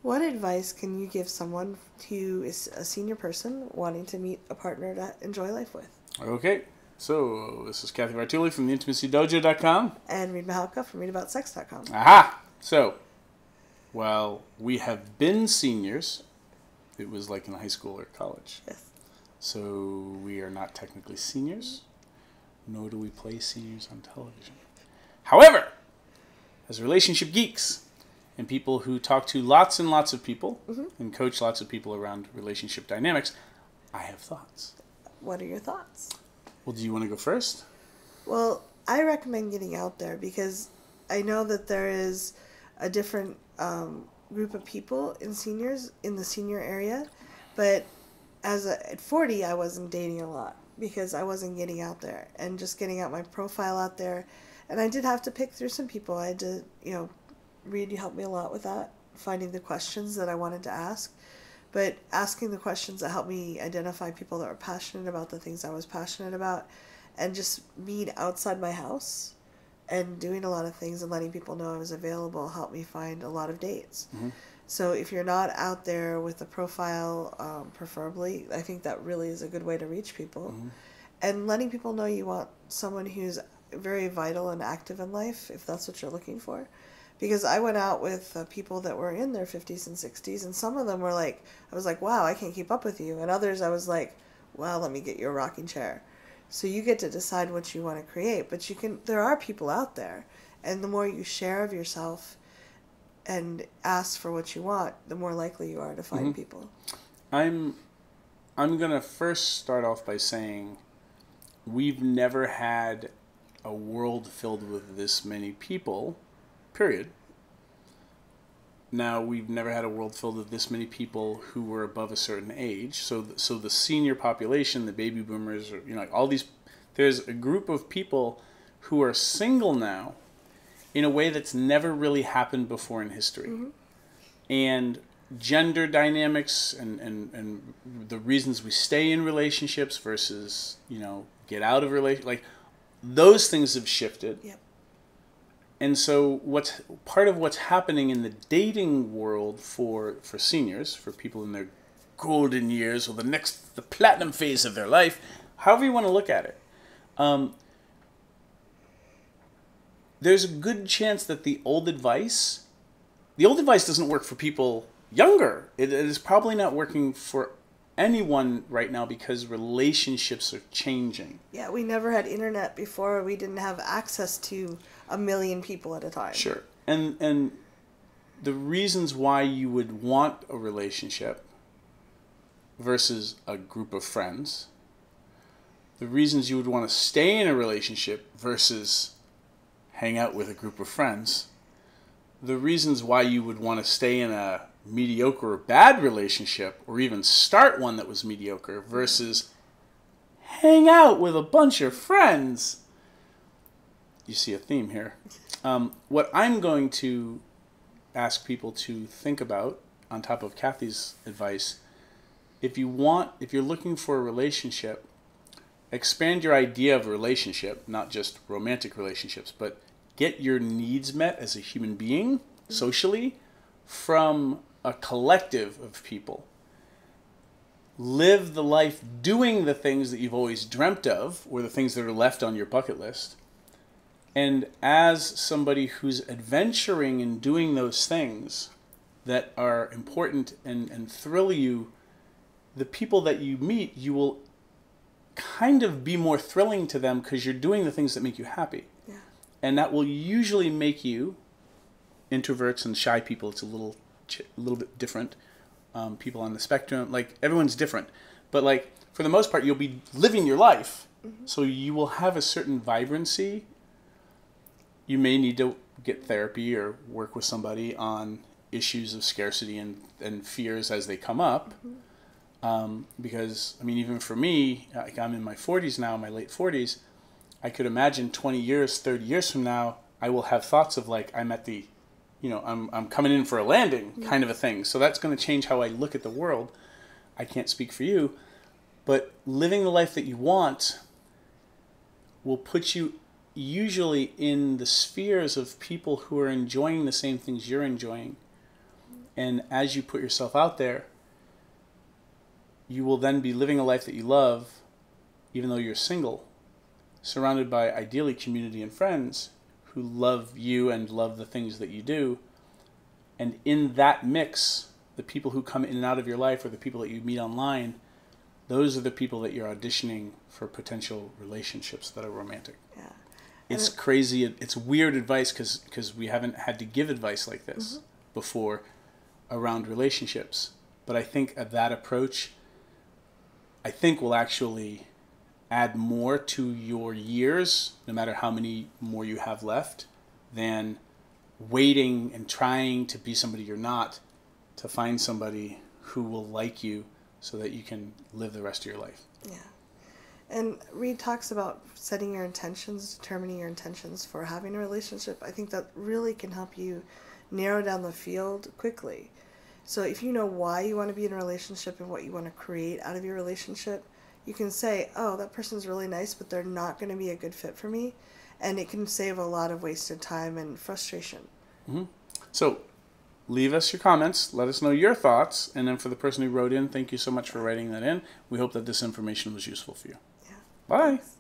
What advice can you give someone who is a senior person wanting to meet a partner to enjoy life with? Okay, so this is Cathy from theintimacydojo.com. And Reid from readaboutsex.com. Aha! So, while we have been seniors, it was like in high school or college. Yes. So we are not technically seniors, nor do we play seniors on television. However, as relationship geeks and people who talk to lots and lots of people and coach lots of people around relationship dynamics, I have thoughts. What are your thoughts? Well, do you want to go first? Well, I recommend getting out there because I know that there is a different group of people in seniors in the senior area, but at 40, I wasn't dating a lot because I wasn't getting out there and just getting out my profile out there. And I did have to pick through some people. I had to, Reid helped me a lot with that, finding the questions that I wanted to ask. But asking the questions that helped me identify people that were passionate about the things I was passionate about and just being outside my house and doing a lot of things and letting people know I was available helped me find a lot of dates. Mm-hmm. So if you're not out there with a profile, preferably, I think that really is a good way to reach people. Mm-hmm. And letting people know you want someone who's very vital and active in life, if that's what you're looking for. Because I went out with people that were in their 50s and 60s, and some of them were like, I was like, wow, I can't keep up with you. And others I was like, well, let me get you a rocking chair. So you get to decide what you want to create. But there are people out there. And the more you share of yourself and ask for what you want, the more likely you are to find people. I'm going to first start off by saying we've never had a world filled with this many people, period. Now, we've never had a world filled with this many people who were above a certain age. So the senior population, the baby boomers, or, all these, there's a group of people who are single now in a way that's never really happened before in history. Mm-hmm. And gender dynamics and the reasons we stay in relationships versus, get out of relationships, those things have shifted. Yep. And so part of what's happening in the dating world for seniors, for people in their golden years or the platinum phase of their life, however you want to look at it, there's a good chance that the old advice doesn't work for people younger. It is probably not working for anyone right now because relationships are changing. Yeah, we never had internet before. We didn't have access to 1 million people at a time. Sure. And the reasons why you would want a relationship versus a group of friends, the reasons you would want to stay in a relationship versus hang out with a group of friends, the reasons why you would want to stay in a mediocre or bad relationship or even start one that was mediocre versus hang out with a bunch of friends. You see a theme here. What I'm going to ask people to think about, on top of Cathy's advice, if you're looking for a relationship, expand your idea of a relationship, not just romantic relationships, but get your needs met as a human being, socially, from a collective of people. Live the life doing the things that you've always dreamt of, or the things that are left on your bucket list. And as somebody who's adventuring and doing those things that are important and thrill you, the people that you meet, you will kind of be more thrilling to them because you're doing the things that make you happy. Yeah. And that will usually make you, introverts and shy people, it's a little bit different. People on the spectrum, everyone's different. But for the most part, you'll be living your life. Mm-hmm. So you will have a certain vibrancy. You may need to get therapy or work with somebody on issues of scarcity and fears as they come up. Mm-hmm. Because, even for me, I'm in my 40s now, my late 40s, I could imagine 20 years, 30 years from now, I will have thoughts of I'm at the, I'm coming in for a landing kind of a thing. So that's going to change how I look at the world. I can't speak for you, but living the life that you want will put you usually in the spheres of people who are enjoying the same things you're enjoying. And as you put yourself out there, you will then be living a life that you love, even though you're single, surrounded by ideally community and friends who love you and love the things that you do. And in that mix, the people who come in and out of your life or the people that you meet online, those are the people that you're auditioning for potential relationships that are romantic. Yeah. It's crazy. It's weird advice because we haven't had to give advice like this before around relationships. But I think that approach, will actually add more to your years, no matter how many more you have left, than waiting and trying to be somebody you're not to find somebody who will like you so that you can live the rest of your life. Yeah. And Reid talks about setting your intentions, determining your intentions for having a relationship. I think that really can help you narrow down the field quickly. So if you know why you want to be in a relationship and what you want to create out of your relationship, you can say, oh, that person's really nice, but they're not going to be a good fit for me. And it can save a lot of wasted time and frustration. Mm-hmm. So leave us your comments. Let us know your thoughts. And then for the person who wrote in, thank you so much for writing that in. We hope that this information was useful for you. Yeah. Bye. Thanks.